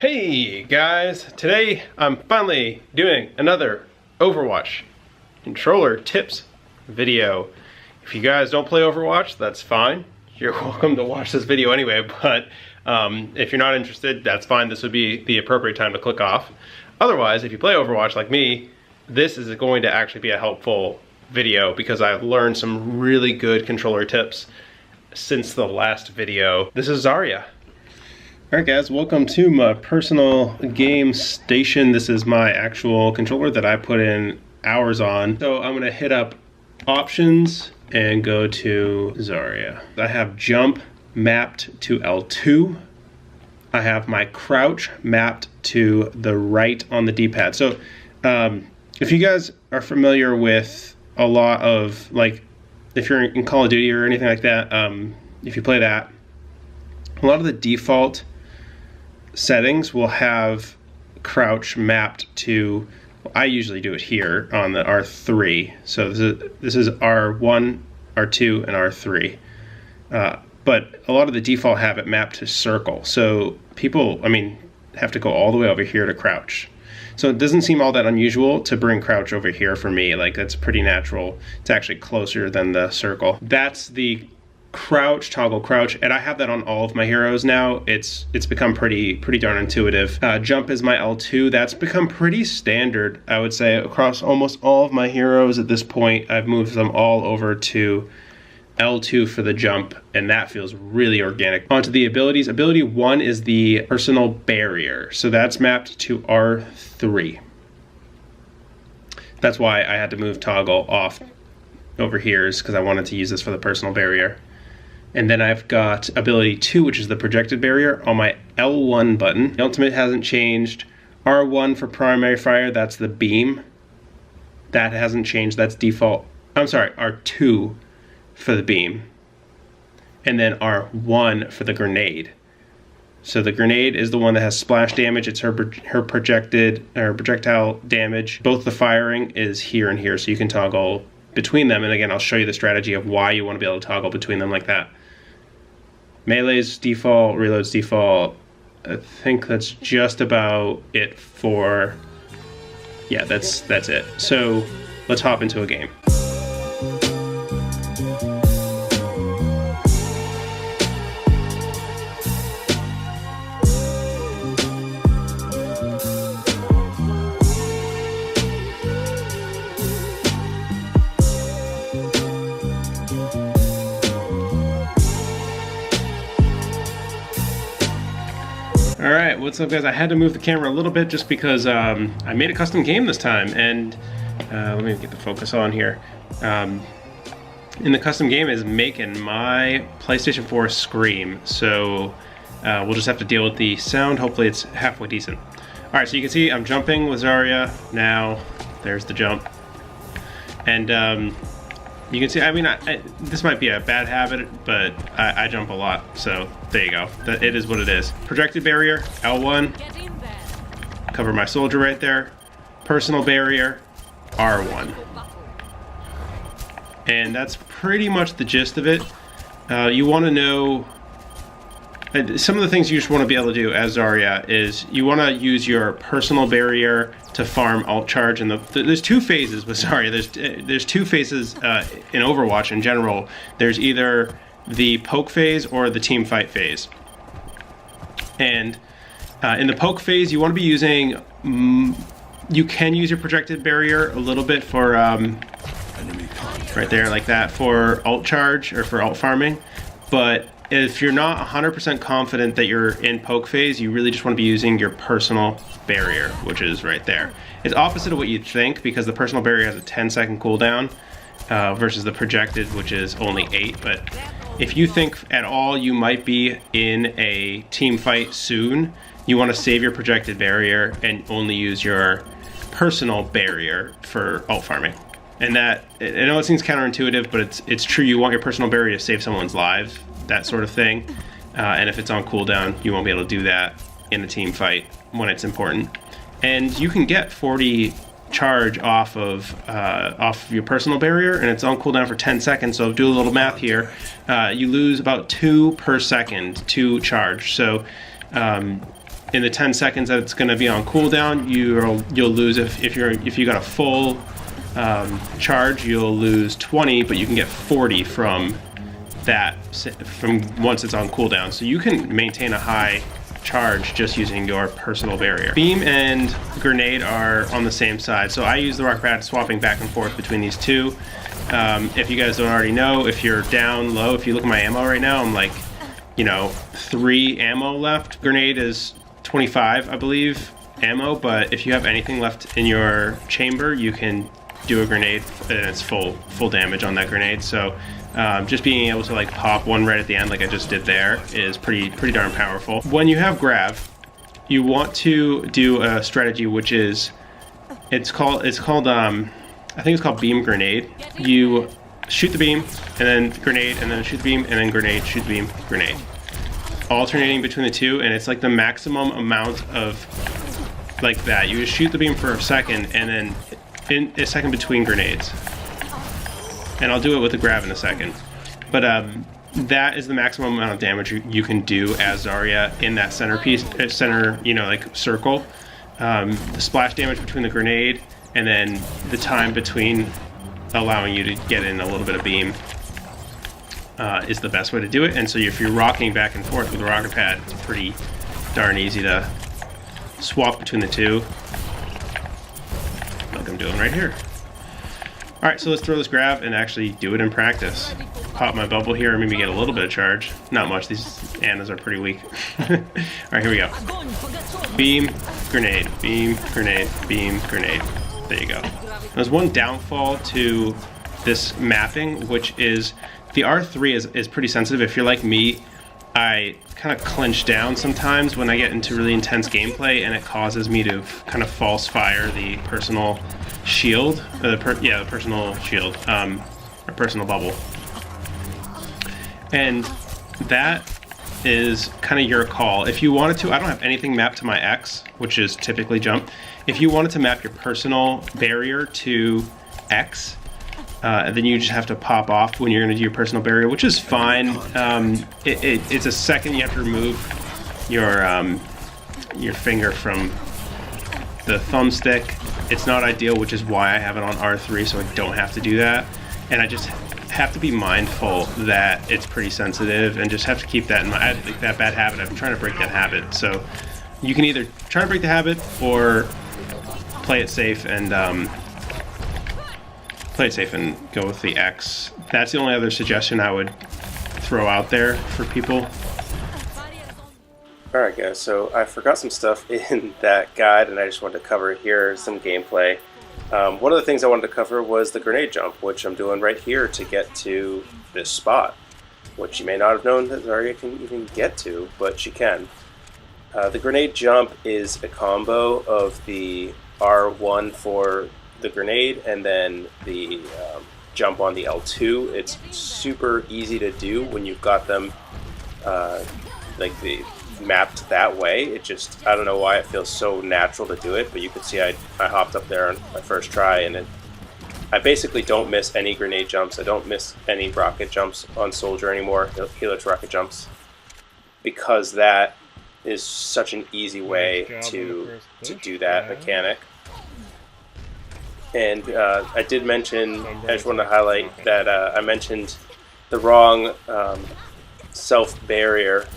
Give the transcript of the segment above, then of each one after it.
Hey guys, today I'm finally doing another Overwatch controller tips video. If you guys don't play Overwatch, that's fine. You're welcome to watch this video anyway, but if you're not interested, that's fine. This would be the appropriate time to click off. Otherwise, if you play Overwatch like me, this is going to actually be a helpful video because I've learned some really good controller tips since the last video. This is Zarya. Alright guys, welcome to my personal game station. This is my actual controller that I put in hours on. So I'm gonna hit up options and go to Zarya. I have jump mapped to L2. I have my crouch mapped to the right on the D-pad. So if you guys are familiar with a lot of, like, if you're in Call of Duty or anything like that, if you play that, a lot of the default settings will have crouch mapped to, I usually do it here on the R3. So this is R1, R2, and R3. But a lot of the default have it mapped to circle. So people, have to go all the way over here to crouch. So it doesn't seem all that unusual to bring crouch over here for me. Like, that's pretty natural. It's actually closer than the circle. That's the crouch, toggle crouch, and I have that on all of my heroes now. It's become pretty darn intuitive. Jump is my L2. That's become pretty standard, I would say, across almost all of my heroes at this point. I've moved them all over to L2 for the jump, and that feels really organic. Onto the abilities. Ability 1 is the personal barrier, so that's mapped to R3. That's why I had to move toggle off over here, is because I wanted to use this for the personal barrier. And then I've got ability 2, which is the projected barrier, on my L1 button. The ultimate hasn't changed. R1 for primary fire, that's the beam. That hasn't changed, that's default. I'm sorry, R2 for the beam. And then R1 for the grenade. So the grenade is the one that has splash damage. It's her projectile damage. Both the firing is here and here, so you can toggle between them. And again, I'll show you the strategy of why you want to be able to toggle between them like that. Melee's default, reload's default. I think that's just about it for, yeah, that's it. So let's hop into a game. Alright, what's up guys? I had to move the camera a little bit just because I made a custom game this time, and let me get the focus on here. And the custom game is making my PlayStation 4 scream, so we'll just have to deal with the sound. Hopefully it's halfway decent. Alright, so you can see I'm jumping with Zarya now. There's the jump. And you can see, this might be a bad habit, but I jump a lot, so there you go. It is what it is. Projected barrier, L1. Cover my soldier right there. Personal barrier, R1. And that's pretty much the gist of it. You want to know, some of the things you just want to be able to do as Zarya is you want to use your personal barrier to farm alt charge, and there's two phases with Zarya. There's two phases in Overwatch in general. There's either the poke phase or the team fight phase. And in the poke phase, you want to be using, you can use your projected barrier a little bit for, right there like that, for alt charge or for alt farming. But if you're not 100% confident that you're in poke phase, you really just want to be using your personal barrier, which is right there. It's opposite of what you'd think, because the personal barrier has a 10-second cooldown versus the projected, which is only 8. But if you think at all you might be in a team fight soon, you want to save your projected barrier and only use your personal barrier for alt farming. And that, I know it seems counterintuitive, but it's true. You want your personal barrier to save someone's lives, that sort of thing. And if it's on cooldown, you won't be able to do that in a team fight when it's important. And you can get 40 charge off of your personal barrier, and it's on cooldown for 10 seconds. So do a little math here. You lose about 2 per second to charge. So in the 10 seconds that it's going to be on cooldown, you'll lose if you got a full charge, you'll lose 20, but you can get 40 from that once it's on cooldown. So you can maintain a high charge just using your personal barrier. Beam and grenade are on the same side, so I use the rocket pad, swapping back and forth between these two. If you guys don't already know, if you're down low, if you look at my ammo right now, I'm like, you know, 3 ammo left. Grenade is 25, I believe, ammo, but if you have anything left in your chamber, you can do a grenade and it's full damage on that grenade. So just being able to like pop one right at the end like I just did there is pretty darn powerful. When you have grav, you want to do a strategy which is, it's called I think it's called beam grenade. You shoot the beam and then grenade and then shoot the beam and then grenade, shoot the beam, grenade, alternating between the two, and it's like the maximum amount of like that. You just shoot the beam for a second and then in a second between grenades, and I'll do it with the grav in a second, but that is the maximum amount of damage you can do as Zarya in that center, you know, like circle. The splash damage between the grenade and then the time between allowing you to get in a little bit of beam is the best way to do it. And so if you're rocking back and forth with the rocket pad, it's pretty darn easy to swap between the two, like I'm doing right here. All right, so let's throw this grav and actually do it in practice. Pop my bubble here and maybe get a little bit of charge. Not much, these Annas are pretty weak. All right, here we go. Beam, grenade, beam, grenade, beam, grenade. There you go. There's one downfall to this mapping, which is the R3 is pretty sensitive. If you're like me, I kind of clench down sometimes when I get into really intense gameplay, and it causes me to kind of false fire the personal shield, the personal shield, or personal bubble. And that is kind of your call. If you wanted to, I don't have anything mapped to my X, which is typically jump. If you wanted to map your personal barrier to X, then you just have to pop off when you're going to do your personal barrier, which is fine. It's a second you have to remove your finger from the thumbstick. It's not ideal, which is why I have it on R3, so I don't have to do that. And I just have to be mindful that it's pretty sensitive, and just have to keep that in mind. I have that bad habit. I've been trying to break that habit. So you can either try to break the habit or play it safe and go with the X. That's the only other suggestion I would throw out there for people. Alright guys, so I forgot some stuff in that guide and I just wanted to cover here some gameplay. One of the things I wanted to cover was the grenade jump, which I'm doing right here to get to this spot, which you may not have known that Zarya can even get to, but she can. The grenade jump is a combo of the R1 for the grenade and then the jump on the L2. It's super easy to do when you've got them like the mapped that way. It just, I don't know why it feels so natural to do it, but you can see I hopped up there on my first try, and I basically don't miss any grenade jumps. I don't miss any rocket jumps on Soldier anymore, Helix rocket jumps, because that is such an easy way to do that mechanic. And I did mention, I just wanted to highlight that I mentioned the wrong self-barrier,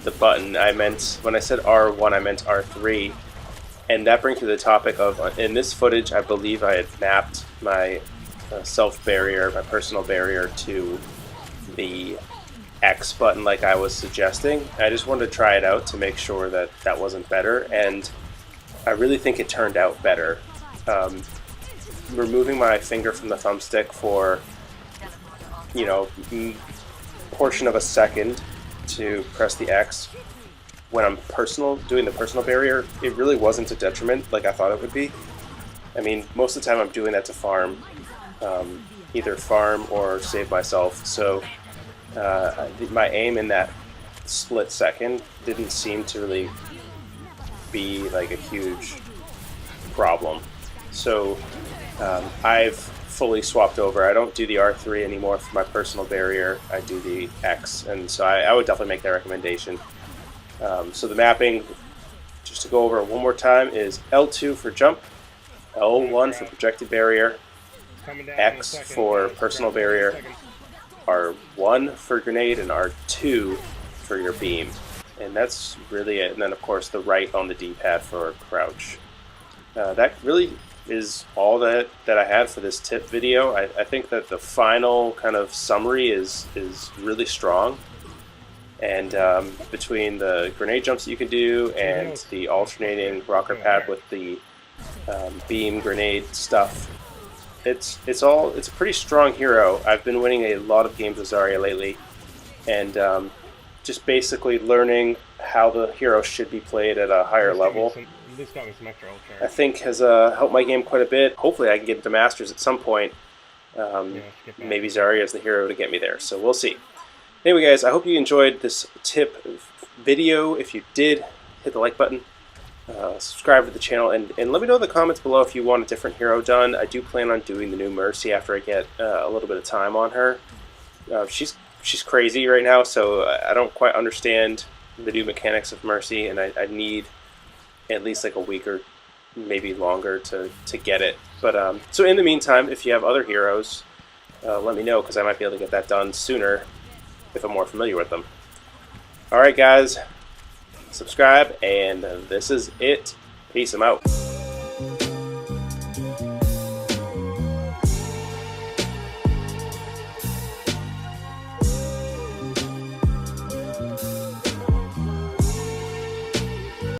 the button. I meant, when I said R1, I meant R3. And that brings me to the topic of, in this footage, I believe I had mapped my self-barrier, my personal barrier, to the X button like I was suggesting. I just wanted to try it out to make sure that that wasn't better, and I really think it turned out better. Removing my finger from the thumbstick for, you know, portion of a second to press the X when I'm doing the personal barrier, it really wasn't a detriment like I thought it would be. I mean, most of the time I'm doing that to farm, either farm or save myself. So my aim in that split second didn't seem to really be like a huge problem. So I've fully swapped over. I don't do the R3 anymore for my personal barrier. I do the X, and so I would definitely make that recommendation. So the mapping, just to go over it one more time, is L2 for jump, L1 for projected barrier, X for personal barrier, R1 for grenade, and R2 for your beam. And that's really it. And then of course the right on the D-pad for crouch. That really is all that I had for this tip video. I think that the final kind of summary is really strong. And between the grenade jumps that you can do and the alternating rocker pad with the beam grenade stuff, it's a pretty strong hero. I've been winning a lot of games with Zarya lately, and just basically learning how the hero should be played at a higher level, I think has helped my game quite a bit. Hopefully I can get into Masters at some point. Maybe Zarya is the hero to get me there, so we'll see. Anyway guys, I hope you enjoyed this tip video. If you did, hit the like button, subscribe to the channel, and let me know in the comments below if you want a different hero done. I do plan on doing the new Mercy after I get a little bit of time on her. She's crazy right now, so I don't quite understand the new mechanics of Mercy, and I need at least like a week or maybe longer to get it. But so in the meantime, if you have other heroes, let me know, because I might be able to get that done sooner if I'm more familiar with them. Alright guys, subscribe, and this is it. Peace, I'm out.